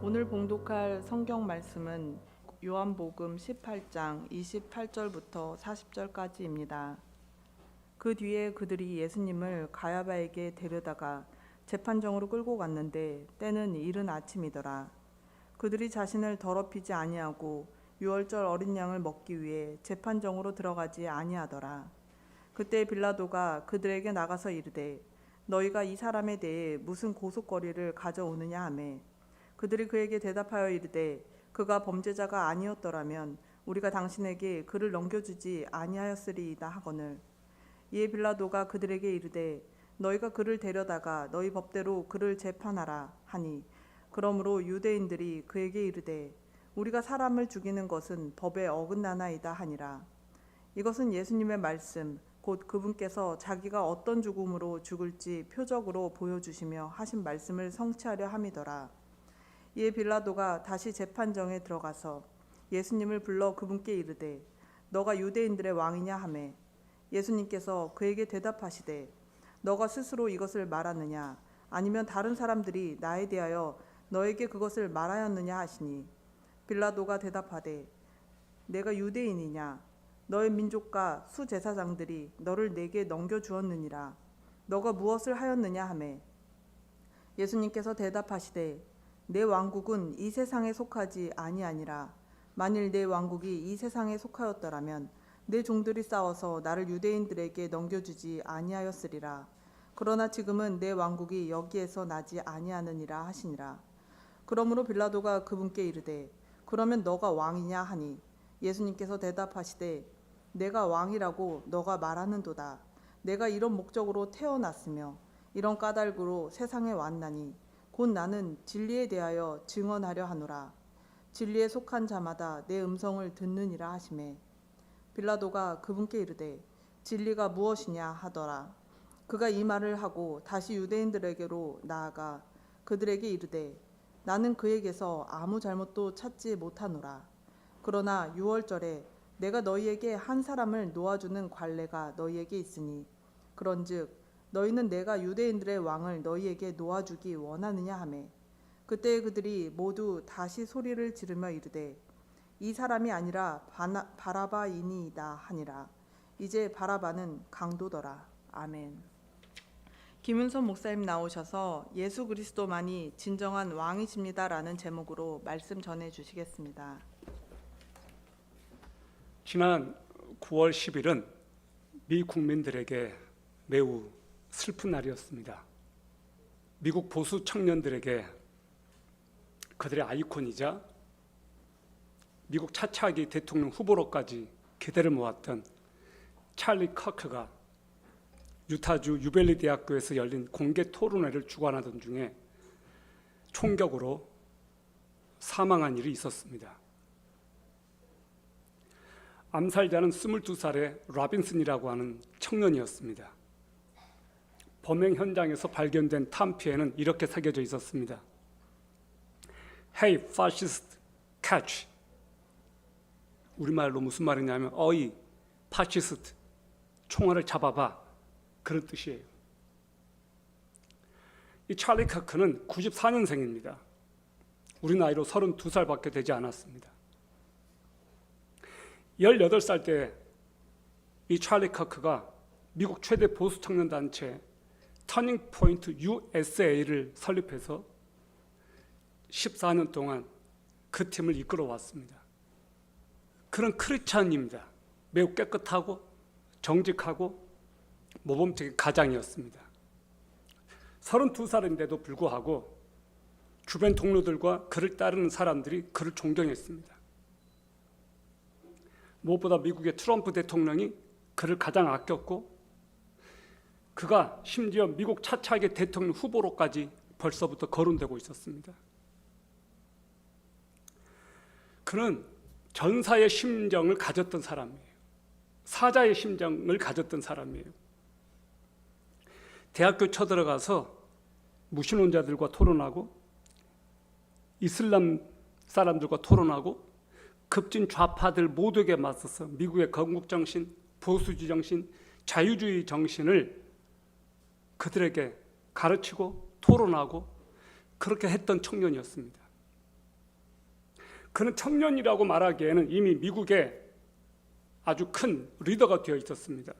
오늘 봉독할 성경 말씀은 요한복음 18장 28절부터 40절까지입니다. 그 뒤에 그들이 예수님을 가야바에게 데려다가 재판정으로 끌고 갔는데 때는 이른 아침이더라. 그들이 자신을 더럽히지 아니하고 유월절 어린 양을 먹기 위해 재판정으로 들어가지 아니하더라. 그때 빌라도가 그들에게 나가서 이르되 너희가 이 사람에 대해 무슨 고속거리를 가져오느냐 하매 그들이 그에게 대답하여 이르되 그가 범죄자가 아니었더라면 우리가 당신에게 그를 넘겨주지 아니하였으리이다 하거늘. 이에 빌라도가 그들에게 이르되 너희가 그를 데려다가 너희 법대로 그를 재판하라 하니 그러므로 유대인들이 그에게 이르되 우리가 사람을 죽이는 것은 법에 어긋나나이다 하니라. 이것은 예수님의 말씀 곧 그분께서 자기가 어떤 죽음으로 죽을지 표적으로 보여주시며 하신 말씀을 성취하려 함이더라. 이에 빌라도가 다시 재판정에 들어가서 예수님을 불러 그분께 이르되 너가 유대인들의 왕이냐 하매 예수님께서 그에게 대답하시되 너가 스스로 이것을 말하느냐 아니면 다른 사람들이 나에 대하여 너에게 그것을 말하였느냐 하시니 빌라도가 대답하되 내가 유대인이냐 너의 민족과 수제사장들이 너를 내게 넘겨주었느니라 너가 무엇을 하였느냐 하매 예수님께서 대답하시되 내 왕국은 이 세상에 속하지 아니하니라. 만일 내 왕국이 이 세상에 속하였더라면 내 종들이 싸워서 나를 유대인들에게 넘겨주지 아니하였으리라. 그러나 지금은 내 왕국이 여기에서 나지 아니하느니라 하시니라. 그러므로 빌라도가 그분께 이르되 그러면 너가 왕이냐 하니 예수님께서 대답하시되 내가 왕이라고 너가 말하는도다. 내가 이런 목적으로 태어났으며 이런 까닭으로 세상에 왔나니 곧 나는 진리에 대하여 증언하려 하노라. 진리에 속한 자마다 내 음성을 듣느니라 하시매 빌라도가 그분께 이르되 진리가 무엇이냐 하더라. 그가 이 말을 하고 다시 유대인들에게로 나아가 그들에게 이르되 나는 그에게서 아무 잘못도 찾지 못하노라. 그러나 유월절에 내가 너희에게 한 사람을 놓아주는 관례가 너희에게 있으니 그런즉 너희는 내가 유대인들의 왕을 너희에게 놓아주기 원하느냐 하매 그때 그들이 모두 다시 소리를 지르며 이르되 이 사람이 아니라 바라바이니이다 하니라. 이제 바라바는 강도더라. 아멘. 김은선 목사님 나오셔서 예수 그리스도만이 진정한 왕이십니다라는 제목으로 말씀 전해 주시겠습니다. 지난 9월 10일은 미 국민들에게 매우 슬픈 날이었습니다. 미국 보수 청년들에게 그들의 아이콘이자 미국 차차기 대통령 후보로까지 기대를 모았던 찰리 커크가 유타주 유벨리 대학교에서 열린 공개 토론회를 주관하던 중에 총격으로 사망한 일이 있었습니다. 암살자는 22살의 라빈슨이라고 하는 청년이었습니다. 범행 현장에서 발견된 탄피에는 이렇게 새겨져 있었습니다. Hey, fascist, catch. 우리말로 무슨 말이냐면 어이, 파시스트, 총알을 잡아봐. 그런 뜻이에요. 이 찰리 커크는 94년생입니다. 우리 나이로 32살밖에 되지 않았습니다. 18살 때 이 찰리 커크가 미국 최대 보수 청년 단체 터닝 포인트 USA를 설립해서 14년 동안 그 팀을 이끌어 왔습니다. 그런 크리스찬입니다. 매우 깨끗하고 정직하고 모범적인 가장이었습니다. 32살인데도 불구하고 주변 동료들과 그를 따르는 사람들이 그를 존경했습니다. 무엇보다 미국의 트럼프 대통령이 그를 가장 아꼈고 그가 심지어 미국 차차기 대통령 후보로까지 벌써부터 거론되고 있었습니다. 그는 전사의 심정을 가졌던 사람이에요. 사자의 심정을 가졌던 사람이에요. 대학교 쳐들어가서 무신론자들과 토론하고 이슬람 사람들과 토론하고 급진 좌파들 모두에게 맞서서 미국의 건국정신, 보수주의 정신, 자유주의 정신을 그들에게 가르치고 토론하고 그렇게 했던 청년이었습니다. 그는 청년이라고 말하기에는 이미 미국의 아주 큰 리더가 되어 있었습니다.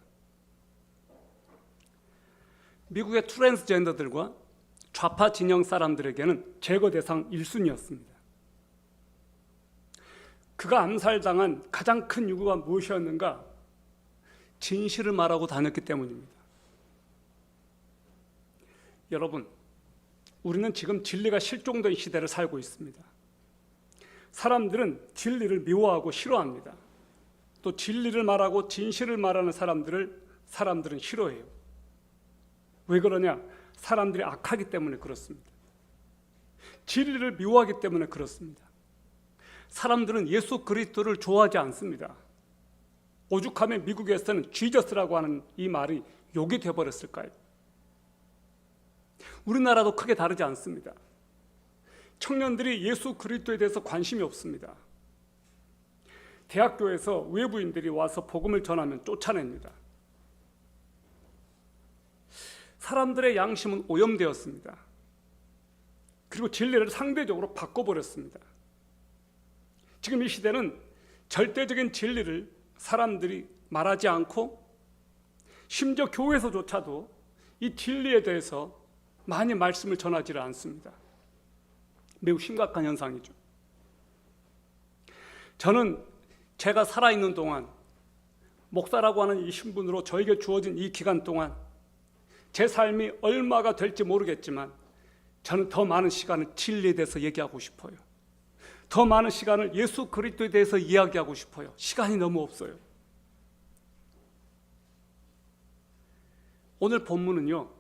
미국의 트랜스젠더들과 좌파 진영 사람들에게는 제거 대상 1순위였습니다. 그가 암살당한 가장 큰 이유가 무엇이었는가? 진실을 말하고 다녔기 때문입니다. 여러분, 우리는 지금 진리가 실종된 시대를 살고 있습니다. 사람들은 진리를 미워하고 싫어합니다. 또 진리를 말하고 진실을 말하는 사람들은 싫어해요. 왜 그러냐? 사람들이 악하기 때문에 그렇습니다. 진리를 미워하기 때문에 그렇습니다. 사람들은 예수 그리스도를 좋아하지 않습니다. 오죽하면 미국에서는 지저스라고 하는 이 말이 욕이 되어버렸을까요? 우리나라도 크게 다르지 않습니다. 청년들이 예수 그리스도에 대해서 관심이 없습니다. 대학교에서 외부인들이 와서 복음을 전하면 쫓아냅니다. 사람들의 양심은 오염되었습니다. 그리고 진리를 상대적으로 바꿔버렸습니다. 지금 이 시대는 절대적인 진리를 사람들이 말하지 않고 심지어 교회에서조차도 이 진리에 대해서 많이 말씀을 전하지를 않습니다. 매우 심각한 현상이죠. 저는 제가 살아있는 동안 목사라고 하는 이 신분으로 저에게 주어진 이 기간 동안 제 삶이 얼마가 될지 모르겠지만 저는 더 많은 시간을 진리에 대해서 얘기하고 싶어요. 더 많은 시간을 예수 그리스도에 대해서 이야기하고 싶어요. 시간이 너무 없어요. 오늘 본문은요,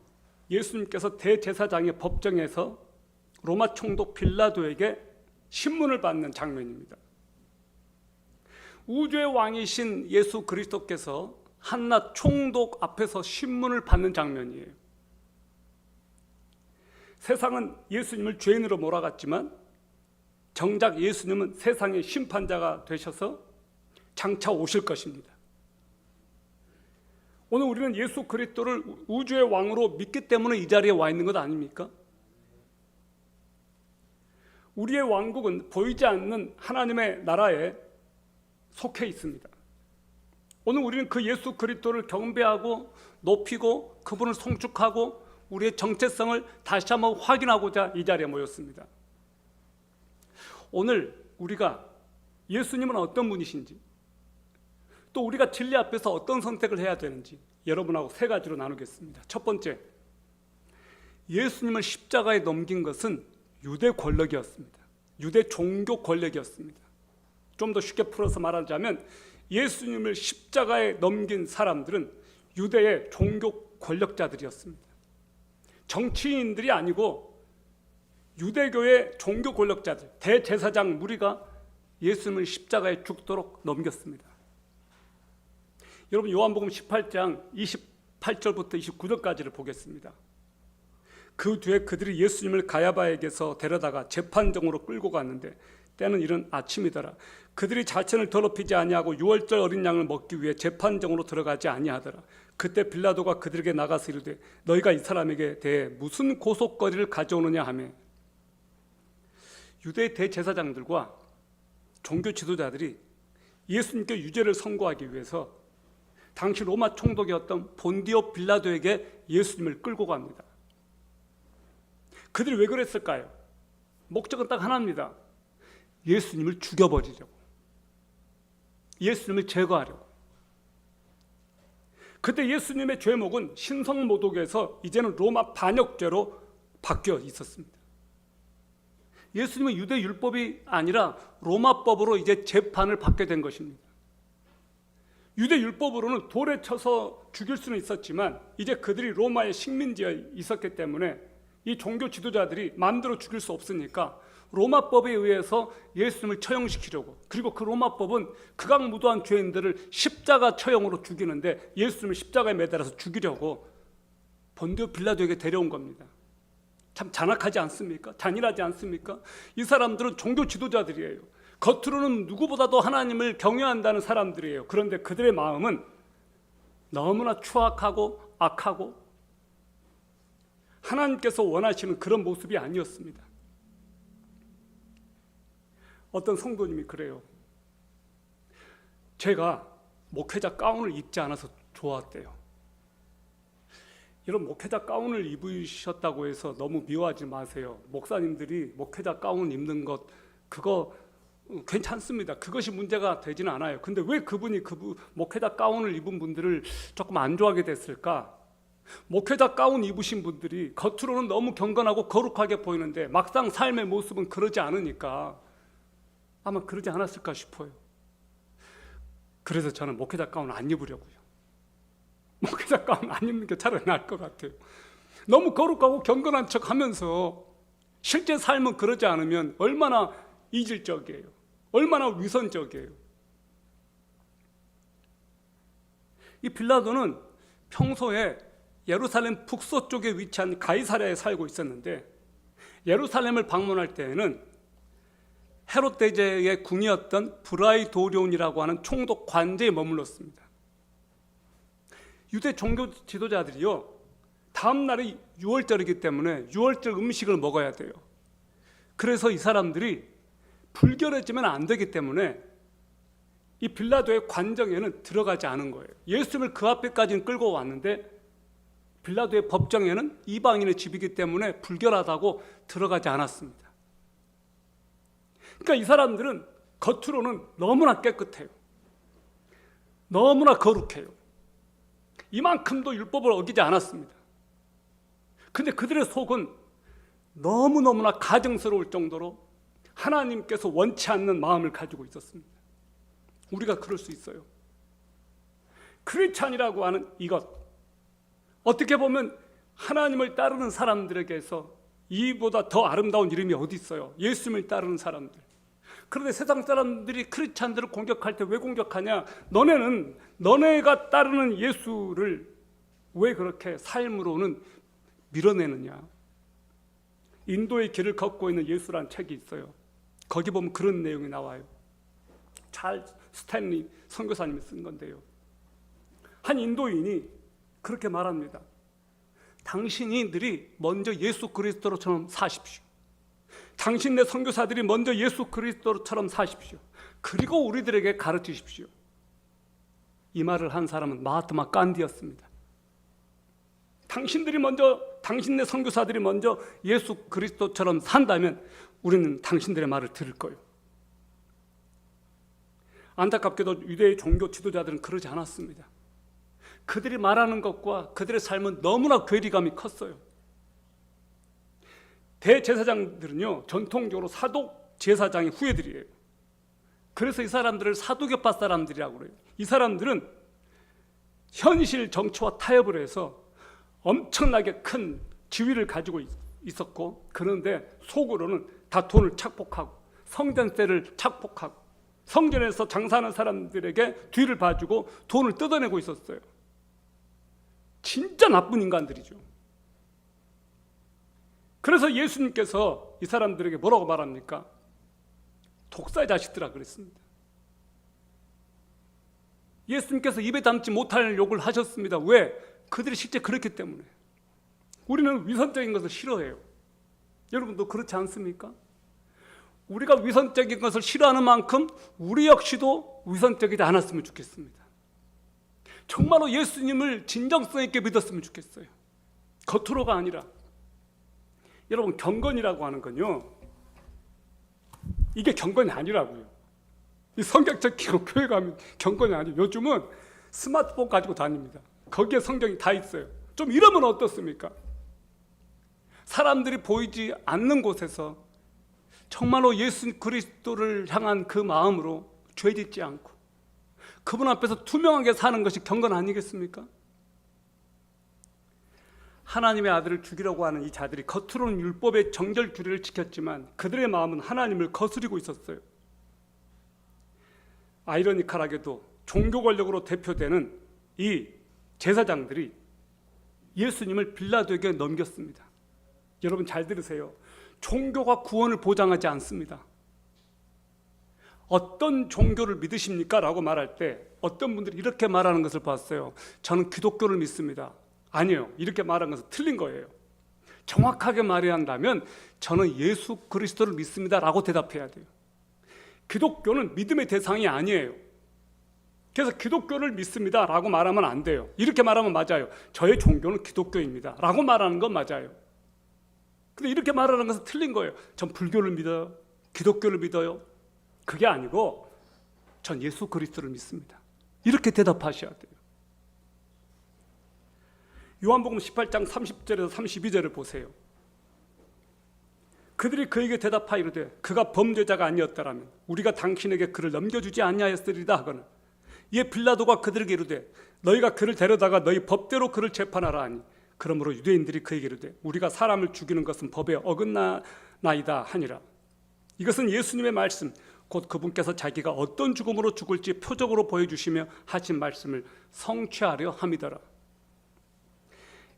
예수님께서 대제사장의 법정에서 로마 총독 빌라도에게 신문을 받는 장면입니다. 우주의 왕이신 예수 그리스도께서 한낱 총독 앞에서 신문을 받는 장면이에요. 세상은 예수님을 죄인으로 몰아갔지만 정작 예수님은 세상의 심판자가 되셔서 장차 오실 것입니다. 오늘 우리는 예수 그리스도를 우주의 왕으로 믿기 때문에 이 자리에 와 있는 것 아닙니까? 우리의 왕국은 보이지 않는 하나님의 나라에 속해 있습니다. 오늘 우리는 그 예수 그리스도를 경배하고 높이고 그분을 송축하고 우리의 정체성을 다시 한번 확인하고자 이 자리에 모였습니다. 오늘 우리가 예수님은 어떤 분이신지, 또 우리가 진리 앞에서 어떤 선택을 해야 되는지 여러분하고 세 가지로 나누겠습니다. 첫 번째, 예수님을 십자가에 넘긴 것은 유대 권력이었습니다. 유대 종교 권력이었습니다. 좀 더 쉽게 풀어서 말하자면 예수님을 십자가에 넘긴 사람들은 유대의 종교 권력자들이었습니다. 정치인들이 아니고 유대교의 종교 권력자들, 대제사장 무리가 예수님을 십자가에 죽도록 넘겼습니다. 여러분, 요한복음 18장 28절부터 29절까지를 보겠습니다. 그 뒤에 그들이 예수님을 가야바에게서 데려다가 재판정으로 끌고 갔는데 때는 이른 아침이더라. 그들이 자신을 더럽히지 아니하고 유월절 어린 양을 먹기 위해 재판정으로 들어가지 아니하더라. 그때 빌라도가 그들에게 나가서 이르되 너희가 이 사람에게 대해 무슨 고속거리를 가져오느냐 하며, 유대 대제사장들과 종교 지도자들이 예수님께 유죄를 선고하기 위해서 당시 로마 총독이었던 본디오 빌라도에게 예수님을 끌고 갑니다. 그들이 왜 그랬을까요? 목적은 딱 하나입니다. 예수님을 죽여버리려고, 예수님을 제거하려고. 그때 예수님의 죄목은 신성모독에서 이제는 로마 반역죄로 바뀌어 있었습니다. 예수님은 유대 율법이 아니라 로마법으로 이제 재판을 받게 된 것입니다. 유대 율법으로는 돌에 쳐서 죽일 수는 있었지만 이제 그들이 로마의 식민지에 있었기 때문에 이 종교 지도자들이 마음대로 죽일 수 없으니까 로마법에 의해서 예수님을 처형시키려고, 그리고 그 로마법은 극악무도한 죄인들을 십자가 처형으로 죽이는데 예수님을 십자가에 매달아서 죽이려고 본디오 빌라도에게 데려온 겁니다. 참 잔악하지 않습니까? 잔인하지 않습니까? 이 사람들은 종교 지도자들이에요. 겉으로는 누구보다도 하나님을 경외한다는 사람들이에요. 그런데 그들의 마음은 너무나 추악하고 악하고 하나님께서 원하시는 그런 모습이 아니었습니다. 어떤 성도님이 그래요. 제가 목회자 가운을 입지 않아서 좋았대요. 이런 목회자 가운을 입으셨다고 해서 너무 미워하지 마세요. 목사님들이 목회자 가운 입는 것 그거 괜찮습니다. 그것이 문제가 되지는 않아요. 근데 왜 그분이 목회자 가운을 입은 분들을 조금 안 좋아하게 됐을까? 목회자 가운 입으신 분들이 겉으로는 너무 경건하고 거룩하게 보이는데 막상 삶의 모습은 그러지 않으니까 아마 그러지 않았을까 싶어요. 그래서 저는 목회자 가운 안 입으려고요. 목회자 가운 안 입는 게 차라리 나을 것 같아요. 너무 거룩하고 경건한 척 하면서 실제 삶은 그러지 않으면 얼마나 이질적이에요. 얼마나 위선적이에요. 이 빌라도는 평소에 예루살렘 북서쪽에 위치한 가이사랴에 살고 있었는데 예루살렘을 방문할 때에는 헤롯 대제의 궁이었던 브라이도리온이라고 하는 총독 관제에 머물렀습니다. 유대 종교 지도자들이요, 다음 날이 유월절이기 때문에 유월절 음식을 먹어야 돼요. 그래서 이 사람들이 불결해지면 안 되기 때문에 이 빌라도의 관정에는 들어가지 않은 거예요. 예수님을 그 앞에까지는 끌고 왔는데 빌라도의 법정에는 이방인의 집이기 때문에 불결하다고 들어가지 않았습니다. 그러니까 이 사람들은 겉으로는 너무나 깨끗해요. 너무나 거룩해요. 이만큼도 율법을 어기지 않았습니다. 근데 그들의 속은 너무너무나 가증스러울 정도로 하나님께서 원치 않는 마음을 가지고 있었습니다. 우리가 그럴 수 있어요. 크리스찬이라고 하는 이것, 어떻게 보면 하나님을 따르는 사람들에게서 이보다 더 아름다운 이름이 어디 있어요? 예수님을 따르는 사람들. 그런데 세상 사람들이 크리스찬들을 공격할 때 왜 공격하냐? 너네가 따르는 예수를 왜 그렇게 삶으로는 밀어내느냐? 인도의 길을 걷고 있는 예수라는 책이 있어요. 거기 보면 그런 내용이 나와요. 찰스 스탠리 선교사님이 쓴 건데요. 한 인도인이 그렇게 말합니다. 당신이들이 먼저 예수 그리스도로처럼 사십시오. 당신네 선교사들이 먼저 예수 그리스도처럼 사십시오. 그리고 우리들에게 가르치십시오. 이 말을 한 사람은 마하트마 간디였습니다. 당신네 선교사들이 먼저 예수 그리스도처럼 산다면 우리는 당신들의 말을 들을 거예요. 안타깝게도 유대의 종교 지도자들은 그러지 않았습니다. 그들이 말하는 것과 그들의 삶은 너무나 괴리감이 컸어요. 대제사장들은요, 전통적으로 사독 제사장의 후예들이에요. 그래서 이 사람들을 사두개파 사람들이라고 그래요. 이 사람들은 현실 정치와 타협을 해서 엄청나게 큰 지위를 가지고 있었고, 그런데 속으로는 다 돈을 착복하고 성전세를 착복하고 성전에서 장사하는 사람들에게 뒤를 봐주고 돈을 뜯어내고 있었어요. 진짜 나쁜 인간들이죠. 그래서 예수님께서 이 사람들에게 뭐라고 말합니까? 독사의 자식들아 그랬습니다. 예수님께서 입에 담지 못할 욕을 하셨습니다. 왜? 그들이 실제 그렇기 때문에. 우리는 위선적인 것을 싫어해요. 여러분도 그렇지 않습니까? 우리가 위선적인 것을 싫어하는 만큼 우리 역시도 위선적이지 않았으면 좋겠습니다. 정말로 예수님을 진정성 있게 믿었으면 좋겠어요. 겉으로가 아니라. 여러분, 경건이라고 하는 건요, 이게 경건이 아니라고요. 이 성경책 끼고 교회 가면 경건이 아니에요. 요즘은 스마트폰 가지고 다닙니다. 거기에 성경이 다 있어요. 좀 이러면 어떻습니까? 사람들이 보이지 않는 곳에서 정말로 예수 그리스도를 향한 그 마음으로 죄짓지 않고 그분 앞에서 투명하게 사는 것이 경건 아니겠습니까? 하나님의 아들을 죽이려고 하는 이 자들이 겉으로는 율법의 정결 규례를 지켰지만 그들의 마음은 하나님을 거스리고 있었어요. 아이러니컬하게도 종교 권력으로 대표되는 이 제사장들이 예수님을 빌라도에게 넘겼습니다. 여러분 잘 들으세요. 종교가 구원을 보장하지 않습니다. 어떤 종교를 믿으십니까? 라고 말할 때 어떤 분들이 이렇게 말하는 것을 봤어요. 저는 기독교를 믿습니다. 아니에요. 이렇게 말한 것은 틀린 거예요. 정확하게 말해야 한다면 저는 예수 그리스도를 믿습니다 라고 대답해야 돼요. 기독교는 믿음의 대상이 아니에요. 그래서 기독교를 믿습니다 라고 말하면 안 돼요. 이렇게 말하면 맞아요. 저의 종교는 기독교입니다 라고 말하는 건 맞아요. 근데 이렇게 말하는 것은 틀린 거예요. 전 불교를 믿어요, 기독교를 믿어요. 그게 아니고 전 예수 그리스도를 믿습니다. 이렇게 대답하셔야 돼요. 요한복음 18장 30절에서 32절을 보세요. 그들이 그에게 대답하여 이르되 그가 범죄자가 아니었더라면 우리가 당신에게 그를 넘겨주지 아니하였으리다 하거늘 이에 빌라도가 그들에게 이르되 너희가 그를 데려다가 너희 법대로 그를 재판하라 하니 그러므로 유대인들이 그에게 이르되 우리가 사람을 죽이는 것은 법에 어긋나나이다 하니라. 이것은 예수님의 말씀 곧 그분께서 자기가 어떤 죽음으로 죽을지 표적으로 보여주시며 하신 말씀을 성취하려 함이더라.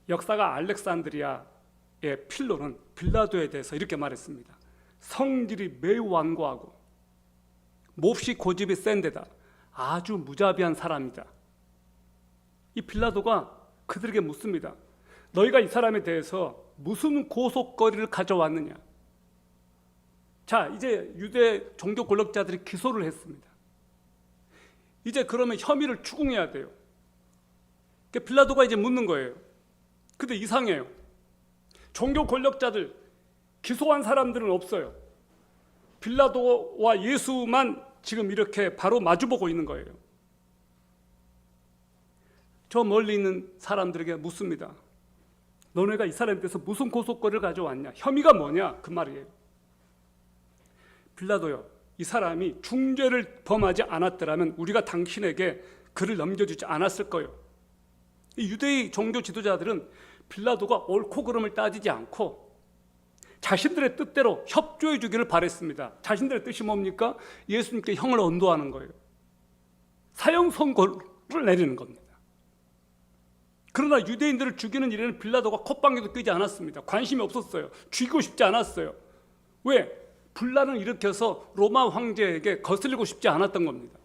역사가 알렉산드리아의 필로는 빌라도에 대해서 이렇게 말했습니다. 성질이 매우 완고하고 몹시 고집이 센 데다 아주 무자비한 사람이다. 이 빌라도가 그들에게 묻습니다. 너희가 이 사람에 대해서 무슨 고속거리를 가져왔느냐? 자, 이제 유대 종교 권력자들이 기소를 했습니다. 이제 그러면 혐의를 추궁해야 돼요. 그러니까 빌라도가 이제 묻는 거예요. 근데 이상해요. 종교 권력자들 기소한 사람들은 없어요. 빌라도와 예수만 지금 이렇게 바로 마주보고 있는 거예요. 저 멀리 있는 사람들에게 묻습니다. 너네가 이 사람에 대해서 무슨 고속거리를 가져왔냐? 혐의가 뭐냐? 그 말이에요. 빌라도요, 이 사람이 중죄를 범하지 않았더라면 우리가 당신에게 그를 넘겨주지 않았을 거예요. 이 유대의 종교 지도자들은 빌라도가 옳고 그름을 따지지 않고 자신들의 뜻대로 협조해 주기를 바랬습니다. 자신들의 뜻이 뭡니까? 예수님께 형을 언도하는 거예요. 사형 선고를 내리는 겁니다. 그러나 유대인들을 죽이는 일에는 빌라도가 콧방귀도 뀌지 않았습니다. 관심이 없었어요. 죽이고 싶지 않았어요. 왜? 분란을 일으켜서 로마 황제에게 거슬리고 싶지 않았던 겁니다.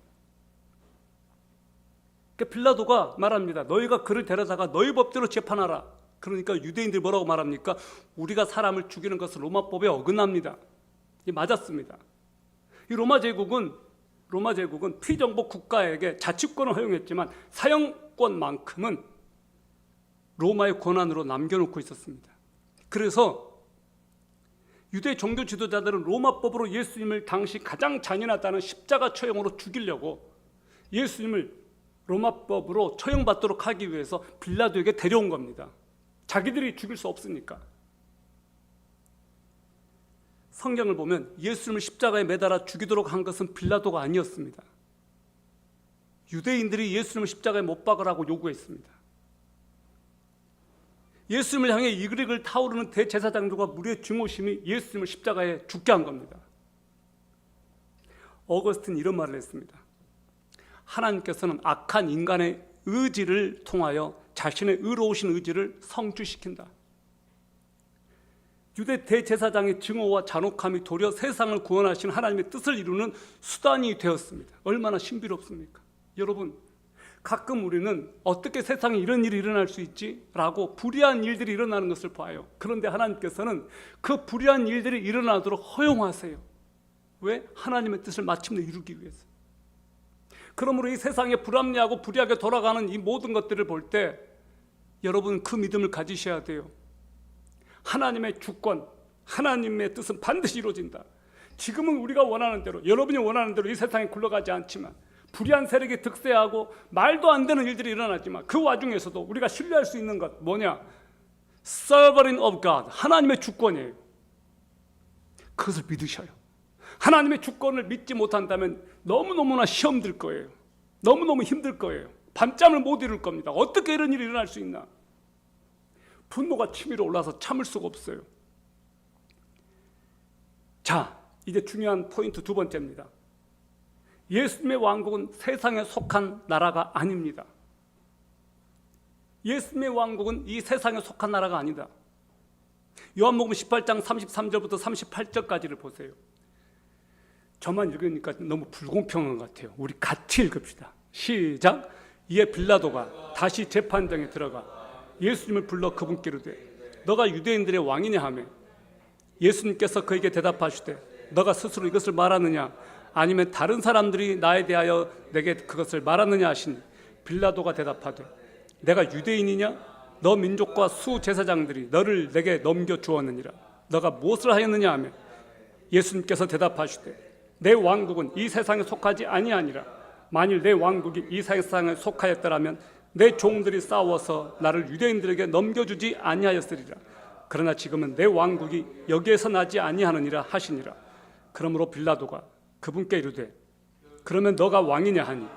그러니까 빌라도가 말합니다. 너희가 그를 데려다가 너희 법대로 재판하라. 그러니까 유대인들이 뭐라고 말합니까? 우리가 사람을 죽이는 것은 로마법에 어긋납니다. 이게 맞았습니다. 이 로마 제국은 피정복 국가에게 자치권을 허용했지만 사형권만큼은 로마의 권한으로 남겨놓고 있었습니다. 그래서 유대 종교 지도자들은 로마법으로 예수님을 당시 가장 잔인하다는 십자가 처형으로 죽이려고 예수님을 로마법으로 처형받도록 하기 위해서 빌라도에게 데려온 겁니다. 자기들이 죽일 수 없으니까. 성경을 보면 예수님을 십자가에 매달아 죽이도록 한 것은 빌라도가 아니었습니다. 유대인들이 예수님을 십자가에 못 박으라고 요구했습니다. 예수님을 향해 이글이글 타오르는 대제사장들과 무리의 증오심이 예수님을 십자가에 죽게 한 겁니다. 어거스틴 이런 말을 했습니다. 하나님께서는 악한 인간의 의지를 통하여 자신의 의로우신 의지를 성취시킨다. 유대 대제사장의 증오와 잔혹함이 도리어 세상을 구원하신 하나님의 뜻을 이루는 수단이 되었습니다. 얼마나 신비롭습니까? 여러분, 가끔 우리는 어떻게 세상에 이런 일이 일어날 수 있지? 라고 불의한 일들이 일어나는 것을 봐요. 그런데 하나님께서는 그 불의한 일들이 일어나도록 허용하세요. 왜? 하나님의 뜻을 마침내 이루기 위해서. 그러므로 이 세상에 불합리하고 불의하게 돌아가는 이 모든 것들을 볼 때 여러분 그 믿음을 가지셔야 돼요. 하나님의 주권, 하나님의 뜻은 반드시 이루어진다. 지금은 우리가 원하는 대로, 여러분이 원하는 대로 이 세상에 굴러가지 않지만 불의한 세력이 득세하고 말도 안 되는 일들이 일어나지만 그 와중에서도 우리가 신뢰할 수 있는 것 뭐냐? Sovereign of God, 하나님의 주권이에요. 그것을 믿으셔요. 하나님의 주권을 믿지 못한다면 너무너무나 시험 들 거예요. 너무너무 힘들 거예요. 밤잠을 못 이룰 겁니다. 어떻게 이런 일이 일어날 수 있나? 분노가 치밀어 올라서 참을 수가 없어요. 자, 이제 중요한 포인트 두 번째입니다. 예수님의 왕국은 세상에 속한 나라가 아닙니다. 예수님의 왕국은 이 세상에 속한 나라가 아니다. 요한복음 18장 33절부터 38절까지를 보세요. 저만 읽으니까 너무 불공평한 것 같아요. 우리 같이 읽읍시다. 시작. 이에 빌라도가 다시 재판장에 들어가 예수님을 불러 그분께 이르되 너가 유대인들의 왕이냐 하매 예수님께서 그에게 대답하시되 너가 스스로 이것을 말하느냐? 아니면 다른 사람들이 나에 대하여 내게 그것을 말하느냐 하시니 빌라도가 대답하되 내가 유대인이냐? 너 민족과 수제사장들이 너를 내게 넘겨주었느니라. 너가 무엇을 하였느냐 하며 예수님께서 대답하시되 내 왕국은 이 세상에 속하지 아니하니라. 만일 내 왕국이 이 세상에 속하였더라면 내 종들이 싸워서 나를 유대인들에게 넘겨주지 아니하였으리라. 그러나 지금은 내 왕국이 여기에서 나지 아니하느니라 하시니라. 그러므로 빌라도가 그분께 이르되 그러면 너가 왕이냐 하니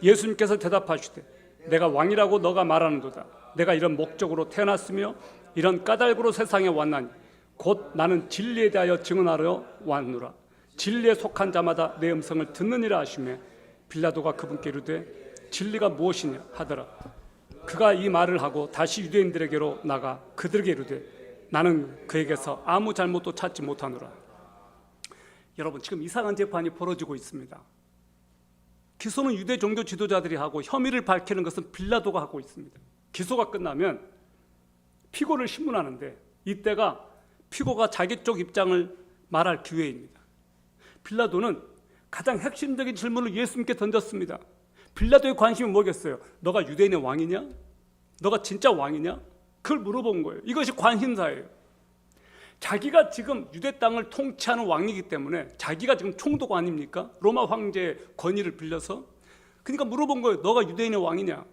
예수님께서 대답하시되 내가 왕이라고 너가 말하는도다. 내가 이런 목적으로 태어났으며 이런 까닭으로 세상에 왔나니 곧 나는 진리에 대하여 증언하러 왔노라. 진리에 속한 자마다 내 음성을 듣느니라 하시며 빌라도가 그분께 이르되 진리가 무엇이냐 하더라. 그가 이 말을 하고 다시 유대인들에게로 나가 그들에게 이르되 나는 그에게서 아무 잘못도 찾지 못하노라. 여러분, 지금 이상한 재판이 벌어지고 있습니다. 기소는 유대 종교 지도자들이 하고 혐의를 밝히는 것은 빌라도가 하고 있습니다. 기소가 끝나면 피고를 신문하는데 이때가 피고가 자기 쪽 입장을 말할 기회입니다. 빌라도는 가장 핵심적인 질문을 예수님께 던졌습니다. 빌라도의 관심이 뭐겠어요? 너가 유대인의 왕이냐? 너가 진짜 왕이냐? 그걸 물어본 거예요. 이것이 관심사예요. 자기가 지금 유대 땅을 통치하는 왕이기 때문에 자기가 지금 총독 아닙니까? 로마 황제의 권위를 빌려서. 그러니까 물어본 거예요. 너가 유대인의 왕이냐?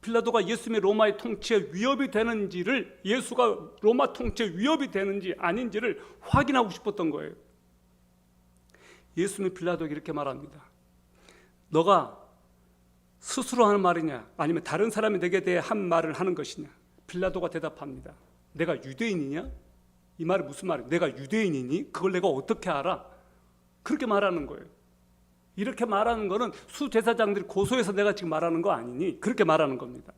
빌라도가 예수님의 로마의 통치에 위협이 되는지를, 예수가 로마 통치에 위협이 되는지 아닌지를 확인하고 싶었던 거예요. 예수님이 빌라도에게 이렇게 말합니다. 너가 스스로 하는 말이냐 아니면 다른 사람이 내게 대해 한 말을 하는 것이냐? 빌라도가 대답합니다. 내가 유대인이냐? 이 말이 무슨 말이야? 내가 유대인이니? 그걸 내가 어떻게 알아? 그렇게 말하는 거예요. 이렇게 말하는 거는 수제사장들이 고소해서 내가 지금 말하는 거 아니니? 그렇게 말하는 겁니다.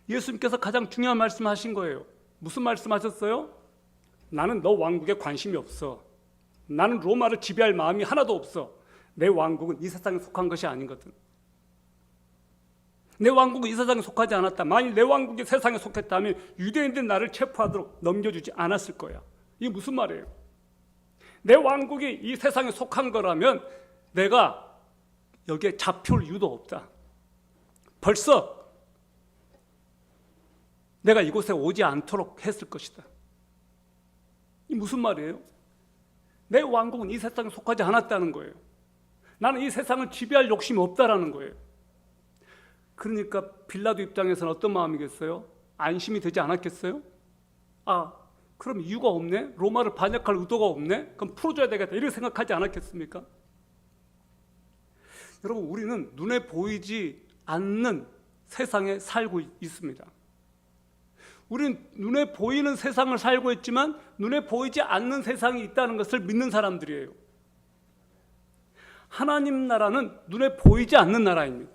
예수님께서 가장 중요한 말씀하신 거예요. 무슨 말씀하셨어요? 나는 너 왕국에 관심이 없어. 나는 로마를 지배할 마음이 하나도 없어. 내 왕국은 이 세상에 속한 것이 아니거든. 내 왕국은 이 세상에 속하지 않았다. 만일 내 왕국이 세상에 속했다면 유대인들이 나를 체포하도록 넘겨주지 않았을 거야. 이게 무슨 말이에요? 내 왕국이 이 세상에 속한 거라면 내가 여기에 잡혀올 이유도 없다. 벌써 내가 이곳에 오지 않도록 했을 것이다. 이게 무슨 말이에요? 내 왕국은 이 세상에 속하지 않았다는 거예요. 나는 이 세상을 지배할 욕심이 없다라는 거예요. 그러니까 빌라도 입장에서는 어떤 마음이겠어요? 안심이 되지 않았겠어요? 아, 그럼 이유가 없네? 로마를 반역할 의도가 없네? 그럼 풀어줘야 되겠다 이렇게 생각하지 않았겠습니까? 여러분, 우리는 눈에 보이지 않는 세상에 살고 있습니다. 우리는 눈에 보이는 세상을 살고 있지만 눈에 보이지 않는 세상이 있다는 것을 믿는 사람들이에요. 하나님 나라는 눈에 보이지 않는 나라입니다.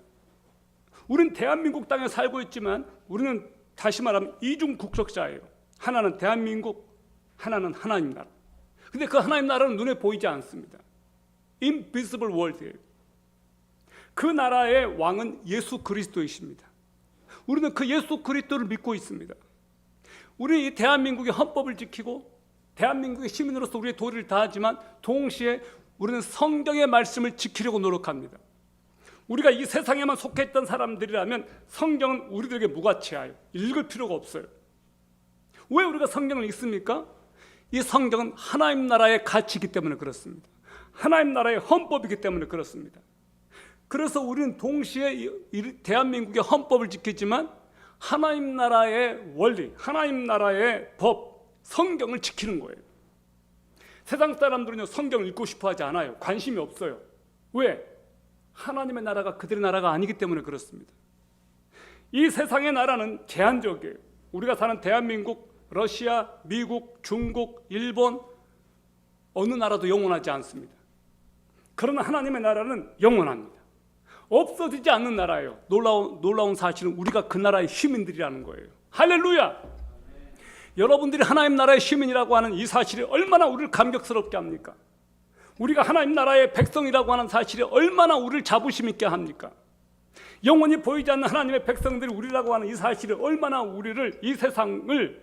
우리는 대한민국 땅에 살고 있지만 우리는 다시 말하면 이중 국적자예요. 하나는 대한민국, 하나는 하나님 나라. 근데 그 하나님 나라는 눈에 보이지 않습니다. Invisible world예요. 그 나라의 왕은 예수 그리스도이십니다. 우리는 그 예수 그리스도를 믿고 있습니다. 우리는 이 대한민국의 헌법을 지키고 대한민국의 시민으로서 우리의 도리를 다하지만 동시에 우리는 성경의 말씀을 지키려고 노력합니다. 우리가 이 세상에만 속했던 사람들이라면 성경은 우리들에게 무가치하여 읽을 필요가 없어요. 왜 우리가 성경을 읽습니까? 이 성경은 하나님 나라의 가치이기 때문에 그렇습니다. 하나님 나라의 헌법이기 때문에 그렇습니다. 그래서 우리는 동시에 이 대한민국의 헌법을 지키지만 하나님 나라의 원리, 하나님 나라의 법, 성경을 지키는 거예요. 세상 사람들은요, 성경을 읽고 싶어 하지 않아요. 관심이 없어요. 왜? 하나님의 나라가 그들의 나라가 아니기 때문에 그렇습니다. 이 세상의 나라는 제한적이에요. 우리가 사는 대한민국, 러시아, 미국, 중국, 일본 어느 나라도 영원하지 않습니다. 그러나 하나님의 나라는 영원합니다. 없어지지 않는 나라예요. 놀라운 사실은 우리가 그 나라의 시민들이라는 거예요. 할렐루야! 여러분들이 하나님 나라의 시민이라고 하는 이 사실이 얼마나 우리를 감격스럽게 합니까? 우리가 하나님 나라의 백성이라고 하는 사실이 얼마나 우리를 자부심 있게 합니까? 영원히 보이지 않는 하나님의 백성들이 우리라고 하는 이 사실이 얼마나 우리를, 이 세상을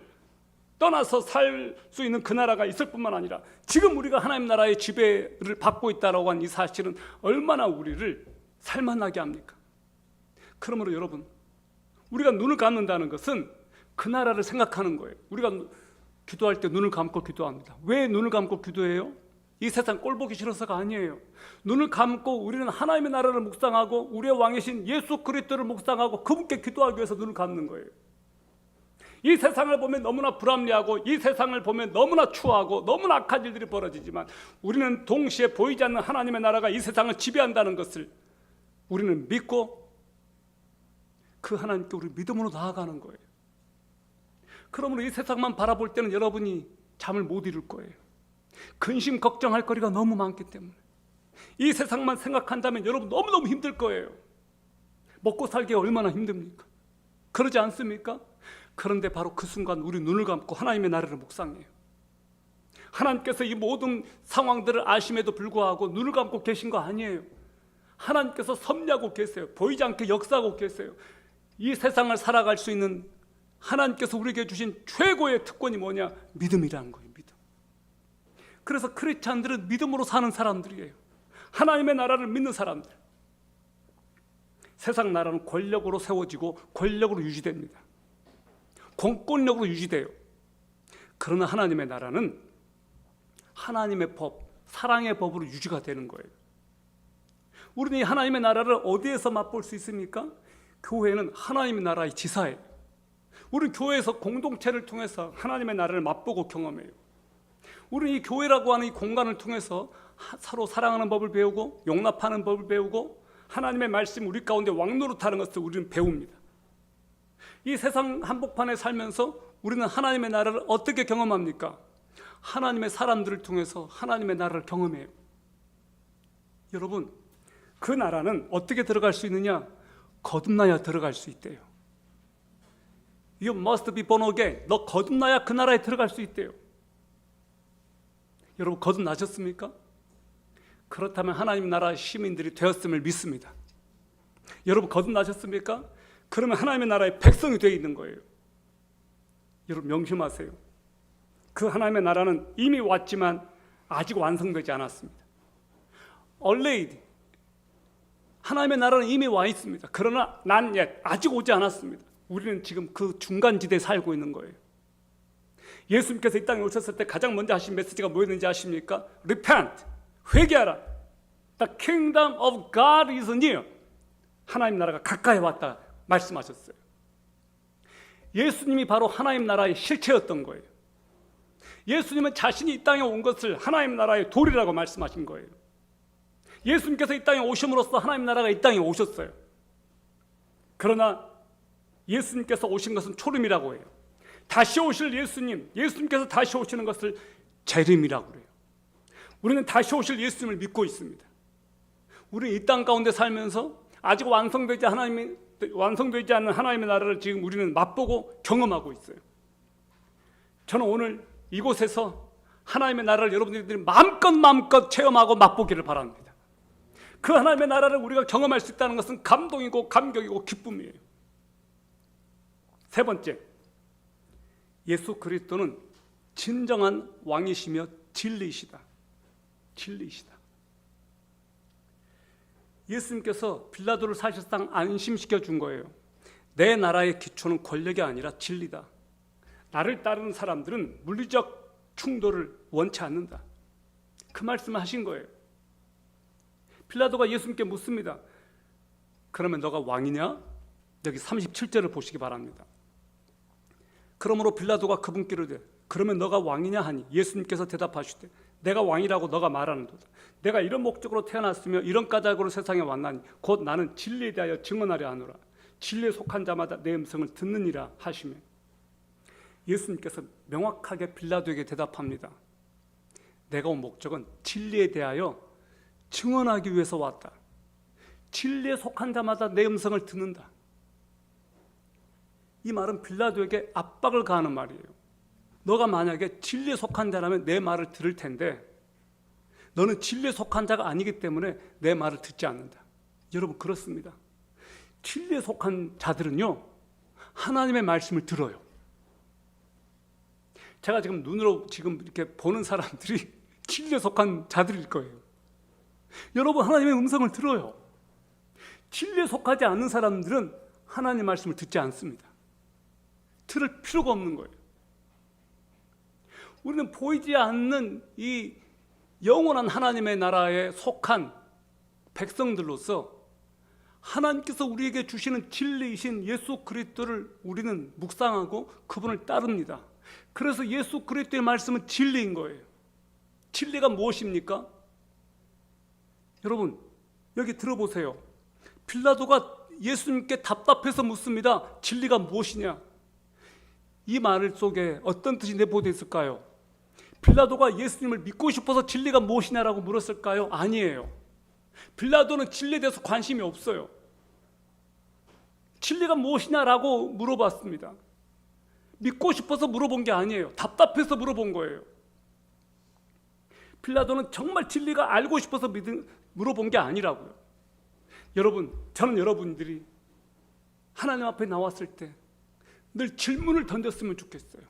떠나서 살 수 있는 그 나라가 있을 뿐만 아니라 지금 우리가 하나님 나라의 지배를 받고 있다라고 한 이 사실은 얼마나 우리를 살만하게 합니까? 그러므로 여러분, 우리가 눈을 감는다는 것은 그 나라를 생각하는 거예요. 우리가 기도할 때 눈을 감고 기도합니다. 왜 눈을 감고 기도해요? 이 세상 꼴 보기 싫어서가 아니에요. 눈을 감고 우리는 하나님의 나라를 묵상하고 우리의 왕이신 예수 그리스도를 묵상하고 그분께 기도하기 위해서 눈을 감는 거예요. 이 세상을 보면 너무나 불합리하고 이 세상을 보면 너무나 추하고 너무나 악한 일들이 벌어지지만 우리는 동시에 보이지 않는 하나님의 나라가 이 세상을 지배한다는 것을 우리는 믿고 그 하나님께 우리 믿음으로 나아가는 거예요. 그러므로 이 세상만 바라볼 때는 여러분이 잠을 못 이룰 거예요. 근심 걱정할 거리가 너무 많기 때문에 이 세상만 생각한다면 여러분 너무너무 힘들 거예요. 먹고 살기가 얼마나 힘듭니까? 그러지 않습니까? 그런데 바로 그 순간 우리 눈을 감고 하나님의 나라를 묵상해요. 하나님께서 이 모든 상황들을 아심에도 불구하고 눈을 감고 계신 거 아니에요. 하나님께서 섭리하고 계세요. 보이지 않게 역사하고 계세요. 이 세상을 살아갈 수 있는 하나님께서 우리에게 주신 최고의 특권이 뭐냐? 믿음이라는 거예요. 믿음. 그래서 크리스찬들은 믿음으로 사는 사람들이에요. 하나님의 나라를 믿는 사람들. 세상 나라는 권력으로 세워지고 권력으로 유지됩니다. 공권력으로 유지돼요. 그러나 하나님의 나라는 하나님의 법, 사랑의 법으로 유지가 되는 거예요. 우리는 이 하나님의 나라를 어디에서 맛볼 수 있습니까? 교회는 하나님의 나라의 지사예요. 우리 교회에서 공동체를 통해서 하나님의 나라를 맛보고 경험해요. 우리는 이 교회라고 하는 이 공간을 통해서 서로 사랑하는 법을 배우고 용납하는 법을 배우고 하나님의 말씀 우리 가운데 왕노릇하는 것을 우리는 배웁니다. 이 세상 한복판에 살면서 우리는 하나님의 나라를 어떻게 경험합니까? 하나님의 사람들을 통해서 하나님의 나라를 경험해요. 여러분, 그 나라는 어떻게 들어갈 수 있느냐? 거듭나야 들어갈 수 있대요. You must be born again. 너 거듭나야 그 나라에 들어갈 수 있대요. 여러분, 거듭나셨습니까? 그렇다면 하나님 나라 시민들이 되었음을 믿습니다. 여러분, 거듭나셨습니까? 그러면 하나님의 나라의 백성이 되어 있는 거예요. 여러분, 명심하세요. 그 하나님의 나라는 이미 왔지만 아직 완성되지 않았습니다. Already 하나님의 나라는 이미 와 있습니다. 그러나 not yet, 아직 오지 않았습니다. 우리는 지금 그 중간지대에 살고 있는 거예요. 예수님께서 이 땅에 오셨을 때 가장 먼저 하신 메시지가 뭐였는지 아십니까? Repent, 회개하라. The kingdom of God is near. 하나님 나라가 가까이 왔다 말씀하셨어요. 예수님이 바로 하나님 나라의 실체였던 거예요. 예수님은 자신이 이 땅에 온 것을 하나님 나라의 도리라고 말씀하신 거예요. 예수님께서 이 땅에 오심으로써 하나님 나라가 이 땅에 오셨어요. 그러나 예수님께서 오신 것은 초림이라고 해요. 다시 오실 예수님께서 다시 오시는 것을 재림이라고 해요. 우리는 다시 오실 예수님을 믿고 있습니다. 우리는 이 땅 가운데 살면서 아직 완성되지 않는 하나님의 나라를 지금 우리는 맛보고 경험하고 있어요. 저는 오늘 이곳에서 하나님의 나라를 여러분들이 마음껏 체험하고 맛보기를 바랍니다. 그 하나님의 나라를 우리가 경험할 수 있다는 것은 감동이고 감격이고 기쁨이에요. 세 번째, 예수 그리스도는 진정한 왕이시며 진리이시다. 예수님께서 빌라도를 사실상 안심시켜 준 거예요. 내 나라의 기초는 권력이 아니라 진리다. 나를 따르는 사람들은 물리적 충돌을 원치 않는다. 그 말씀을 하신 거예요. 빌라도가 예수님께 묻습니다. 그러면 너가 왕이냐? 여기 37절을 보시기 바랍니다. 그러므로 빌라도가 그분께 이르되 그러면 너가 왕이냐 하니 예수님께서 대답하시되 내가 왕이라고 너가 말하는도다. 내가 이런 목적으로 태어났으며 이런 까닭으로 세상에 왔나니 곧 나는 진리에 대하여 증언하려 하노라. 진리에 속한 자마다 내 음성을 듣느니라 하시며 예수님께서 명확하게 빌라도에게 대답합니다. 내가 온 목적은 진리에 대하여 증언하기 위해서 왔다. 진리에 속한 자마다 내 음성을 듣는다. 이 말은 빌라도에게 압박을 가하는 말이에요. 너가 만약에 진리에 속한 자라면 내 말을 들을 텐데 너는 진리에 속한 자가 아니기 때문에 내 말을 듣지 않는다. 여러분, 그렇습니다. 진리에 속한 자들은요 하나님의 말씀을 들어요. 제가 지금 눈으로 지금 이렇게 보는 사람들이 진리에 속한 자들일 거예요. 여러분, 하나님의 음성을 들어요. 진리에 속하지 않는 사람들은 하나님의 말씀을 듣지 않습니다. 들을 필요가 없는 거예요. 우리는 보이지 않는 이 영원한 하나님의 나라에 속한 백성들로서 하나님께서 우리에게 주시는 진리이신 예수 그리스도를 우리는 묵상하고 그분을 따릅니다. 그래서 예수 그리스도의 말씀은 진리인 거예요. 진리가 무엇입니까? 여러분, 여기 들어보세요. 빌라도가 예수님께 답답해서 묻습니다. 진리가 무엇이냐? 이 말 속에 어떤 뜻이 내포되어 있을까요? 빌라도가 예수님을 믿고 싶어서 진리가 무엇이냐라고 물었을까요? 아니에요. 빌라도는 진리에 대해서 관심이 없어요. 진리가 무엇이냐라고 물어봤습니다. 믿고 싶어서 물어본 게 아니에요. 답답해서 물어본 거예요. 빌라도는 정말 진리가 알고 싶어서 물어본 게 아니라고요. 여러분, 저는 여러분들이 하나님 앞에 나왔을 때 늘 질문을 던졌으면 좋겠어요.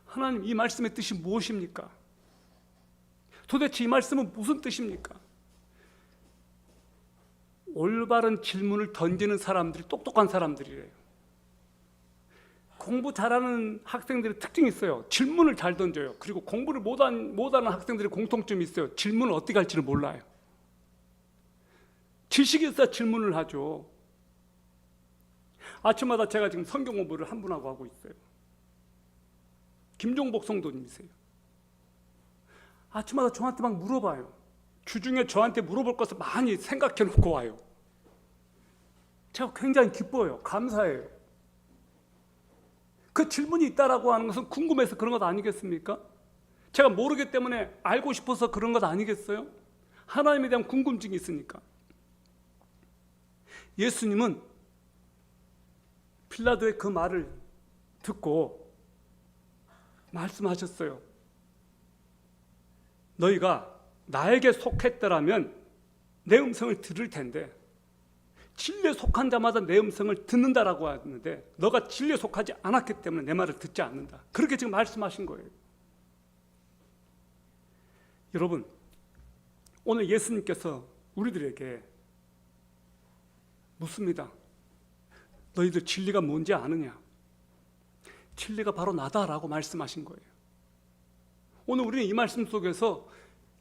하나님, 이 말씀의 뜻이 무엇입니까? 도대체 이 말씀은 무슨 뜻입니까? 올바른 질문을 던지는 사람들이 똑똑한 사람들이래요. 공부 잘하는 학생들의 특징이 있어요. 질문을 잘 던져요. 그리고 공부를 못하는 학생들의 공통점이 있어요. 질문을 어떻게 할지를 몰라요. 지식이 있어야 질문을 하죠. 아침마다 제가 지금 성경 공부를 한 분하고 하고 있어요. 김종복 성도님이세요. 아침마다 저한테 막 물어봐요. 주중에 저한테 물어볼 것을 많이 생각해 놓고 와요. 제가 굉장히 기뻐요. 감사해요. 그 질문이 있다라고 하는 것은 궁금해서 그런 것 아니겠습니까? 제가 모르기 때문에 알고 싶어서 그런 것 아니겠어요? 하나님에 대한 궁금증이 있으니까. 예수님은 빌라도의 그 말을 듣고 말씀하셨어요. 너희가 나에게 속했더라면 내 음성을 들을 텐데, 진리에 속한 자마다 내 음성을 듣는다라고 하는데 너가 진리에 속하지 않았기 때문에 내 말을 듣지 않는다. 그렇게 지금 말씀하신 거예요. 여러분, 오늘 예수님께서 우리들에게 묻습니다. 너희들 진리가 뭔지 아느냐? 진리가 바로 나다라고 말씀하신 거예요. 오늘 우리는 이 말씀 속에서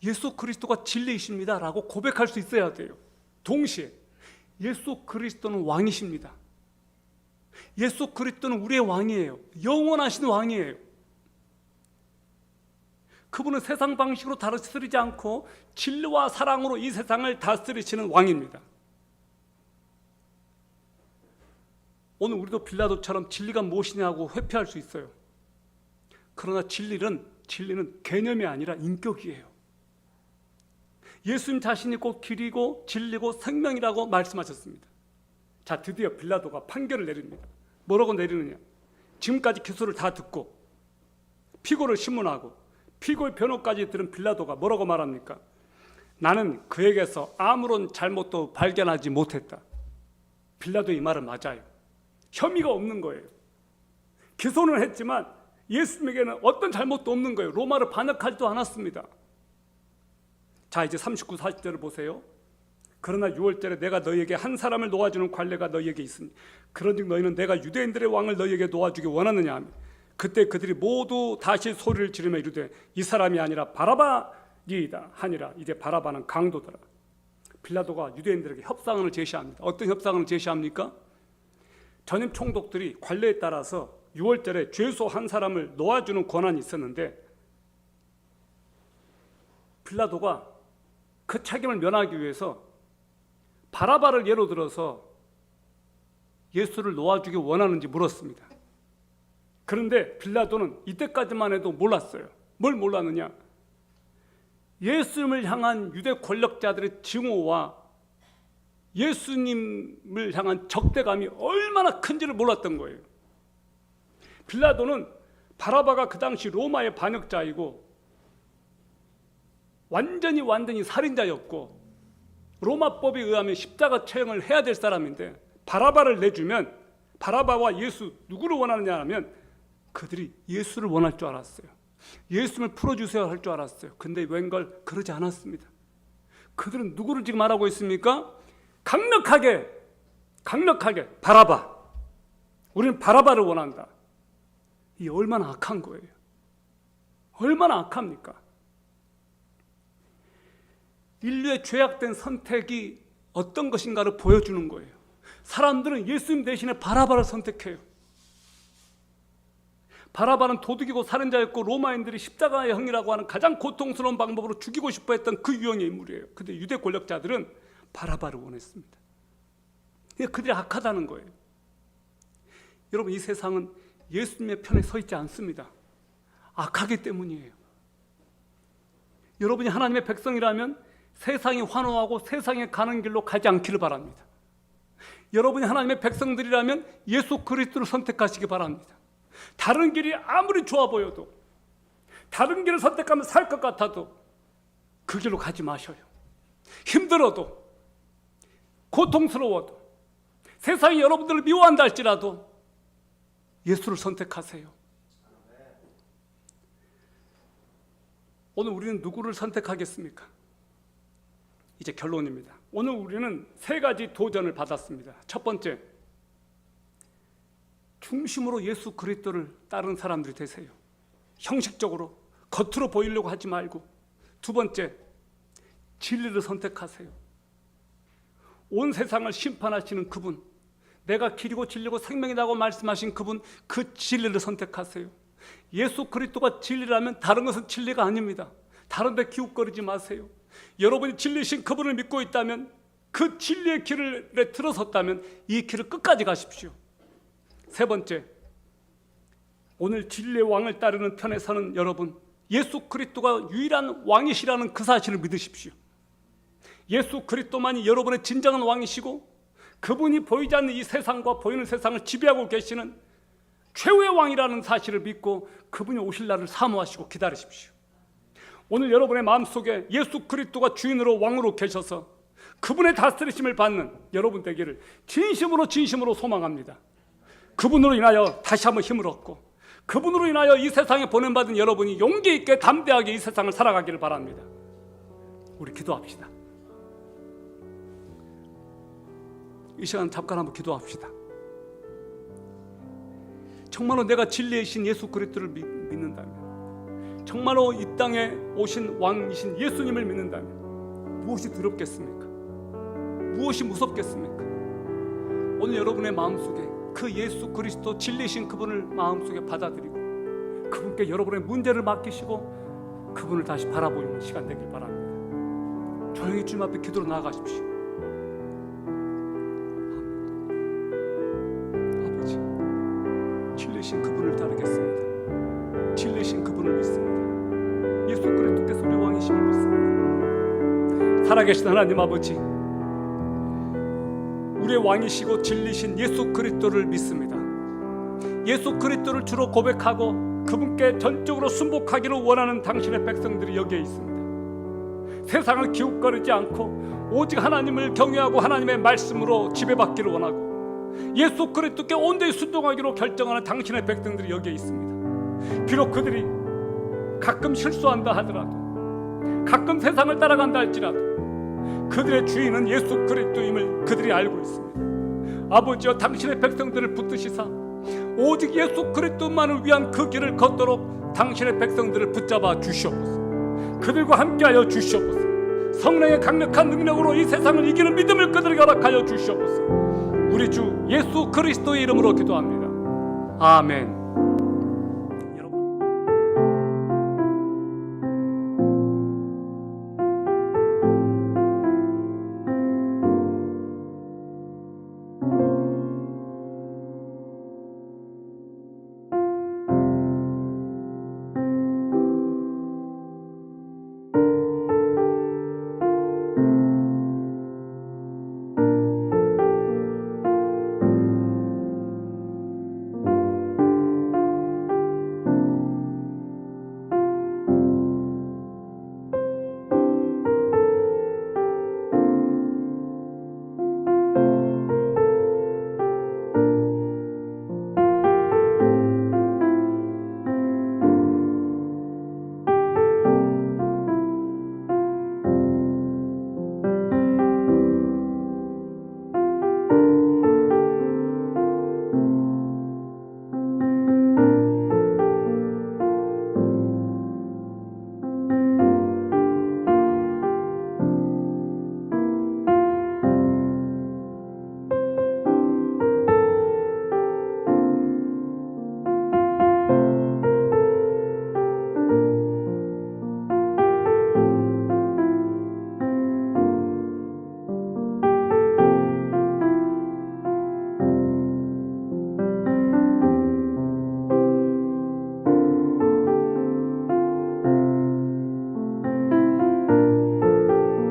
예수 그리스도가 진리이십니다라고 고백할 수 있어야 돼요. 동시에 예수 그리스도는 왕이십니다. 예수 그리스도는 우리의 왕이에요. 영원하신 왕이에요. 그분은 세상 방식으로 다스리지 않고 진리와 사랑으로 이 세상을 다스리시는 왕입니다. 오늘 우리도 빌라도처럼 진리가 무엇이냐고 회피할 수 있어요. 그러나 진리는 개념이 아니라 인격이에요. 예수님 자신이 곧 길이고 진리고 생명이라고 말씀하셨습니다. 자, 드디어 빌라도가 판결을 내립니다. 뭐라고 내리느냐? 지금까지 기소를 다 듣고 피고를 신문하고 피고의 변호까지 들은 빌라도가 뭐라고 말합니까? 나는 그에게서 아무런 잘못도 발견하지 못했다. 빌라도의 이 말은 맞아요. 혐의가 없는 거예요. 기소는 했지만 예수님에게는 어떤 잘못도 없는 거예요. 로마를 반역하지도 않았습니다. 자, 이제 39, 40절을 보세요. 그러나 6월절에 내가 너희에게 한 사람을 놓아주는 관례가 너희에게 있으니 그런즉 너희는 내가 유대인들의 왕을 너희에게 놓아주기 원하느냐 하며, 그때 그들이 모두 다시 소리를 지르며 이르되 이 사람이 아니라 바라바니이다 하니라. 이제 바라바는 강도더라. 빌라도가 유대인들에게 협상을 제시합니다. 어떤 협상을 제시합니까? 전임 총독들이 관례에 따라서 6월절에 죄수 한 사람을 놓아주는 권한이 있었는데 빌라도가 그 책임을 면하기 위해서 바라바를 예로 들어서 예수를 놓아주기 원하는지 물었습니다. 그런데 빌라도는 이때까지만 해도 몰랐어요. 뭘 몰랐느냐? 예수님을 향한 유대 권력자들의 증오와 예수님을 향한 적대감이 얼마나 큰지를 몰랐던 거예요. 빌라도는 바라바가 그 당시 로마의 반역자이고 완전히 살인자였고 로마법에 의하면 십자가 처형을 해야 될 사람인데 바라바를 내주면 바라바와 예수 누구를 원하느냐 하면 그들이 예수를 원할 줄 알았어요. 예수님을 풀어주세요 할 줄 알았어요. 근데 웬걸 그러지 않았습니다. 그들은 누구를 지금 말하고 있습니까? 강력하게 바라바, 우리는 바라바를 원한다. 이 얼마나 악한 거예요. 얼마나 악합니까? 인류의 죄악된 선택이 어떤 것인가를 보여주는 거예요. 사람들은 예수님 대신에 바라바를 선택해요. 바라바는 도둑이고 살인자였고 로마인들이 십자가의 형이라고 하는 가장 고통스러운 방법으로 죽이고 싶어 했던 그 유형의 인물이에요. 근데 유대 권력자들은 바라바를 원했습니다. 그들이 악하다는 거예요. 여러분, 이 세상은 예수님의 편에 서 있지 않습니다. 악하기 때문이에요. 여러분이 하나님의 백성이라면 세상이 환호하고 세상에 가는 길로 가지 않기를 바랍니다. 여러분이 하나님의 백성들이라면 예수 그리스도를 선택하시기 바랍니다. 다른 길이 아무리 좋아 보여도, 다른 길을 선택하면 살 것 같아도 그 길로 가지 마셔요. 힘들어도, 고통스러워도, 세상이 여러분들을 미워한다 할지라도 예수를 선택하세요. 오늘 우리는 누구를 선택하겠습니까? 이제 결론입니다. 오늘 우리는 3가지 도전을 받았습니다. 첫 번째, 중심으로 예수 그리스도를 따르는 사람들이 되세요. 형식적으로 겉으로 보이려고 하지 말고. 두 번째, 진리를 선택하세요. 온 세상을 심판하시는 그분, 내가 길이고 진리고 생명이라고 말씀하신 그분, 그 진리를 선택하세요. 예수 그리스도가 진리라면 다른 것은 진리가 아닙니다. 다른 데 기웃거리지 마세요. 여러분이 진리신 그분을 믿고 있다면, 그 진리의 길에 들어섰다면 이 길을 끝까지 가십시오. 세 번째, 오늘 진리의 왕을 따르는 편에 서는 여러분, 예수 그리스도가 유일한 왕이시라는 그 사실을 믿으십시오. 예수 그리스도만이 여러분의 진정한 왕이시고, 그분이 보이지 않는 이 세상과 보이는 세상을 지배하고 계시는 최후의 왕이라는 사실을 믿고 그분이 오실 날을 사모하시고 기다리십시오. 오늘 여러분의 마음속에 예수 그리스도가 주인으로 왕으로 계셔서 그분의 다스리심을 받는 여러분 되기를 진심으로 소망합니다. 그분으로 인하여 다시 한번 힘을 얻고, 그분으로 인하여 이 세상에 보낸받은 여러분이 용기 있게 담대하게 이 세상을 살아가기를 바랍니다. 우리 기도합시다. 이 시간 잠깐 한번 기도합시다. 정말로 내가 진리이신 예수 그리스도를 믿는다면, 정말로 이 땅에 오신 왕이신 예수님을 믿는다면 무엇이 두렵겠습니까? 무엇이 무섭겠습니까? 오늘 여러분의 마음속에 그 예수 그리스도 진리이신 그분을 마음속에 받아들이고 그분께 여러분의 문제를 맡기시고 그분을 다시 바라보는 시간 되길 바랍니다. 조용히 주님 앞에 기도로 나아가십시오. 아버지, 진리이신 그분을 따르겠습니다. 진리이신 그분을 믿습니다. 예수 그리스도께서 우리 왕이심을 믿습니다. 살아계신 하나님 아버지, 우리의 왕이시고 진리신 예수 그리스도를 믿습니다. 예수 그리스도를 주로 고백하고 그분께 전적으로 순복하기를 원하는 당신의 백성들이 여기에 있습니다. 세상을 기웃거리지 않고 오직 하나님을 경외하고 하나님의 말씀으로 지배받기를 원하고 예수 그리스도께 온전히 순종하기로 결정하는 당신의 백성들이 여기에 있습니다. 비록 그들이 가끔 실수한다 하더라도, 가끔 세상을 따라간다 할지라도 그들의 주인은 예수 그리스도임을 그들이 알고 있습니다. 아버지여, 당신의 백성들을 붙드시사 오직 예수 그리스도만을 위한 그 길을 걷도록 당신의 백성들을 붙잡아 주시옵소서. 그들과 함께하여 주시옵소서. 성령의 강력한 능력으로 이 세상을 이기는 믿음을 그들에게 허락하여 주시옵소서. 우리 주 예수 그리스도의 이름으로 기도합니다. 아멘.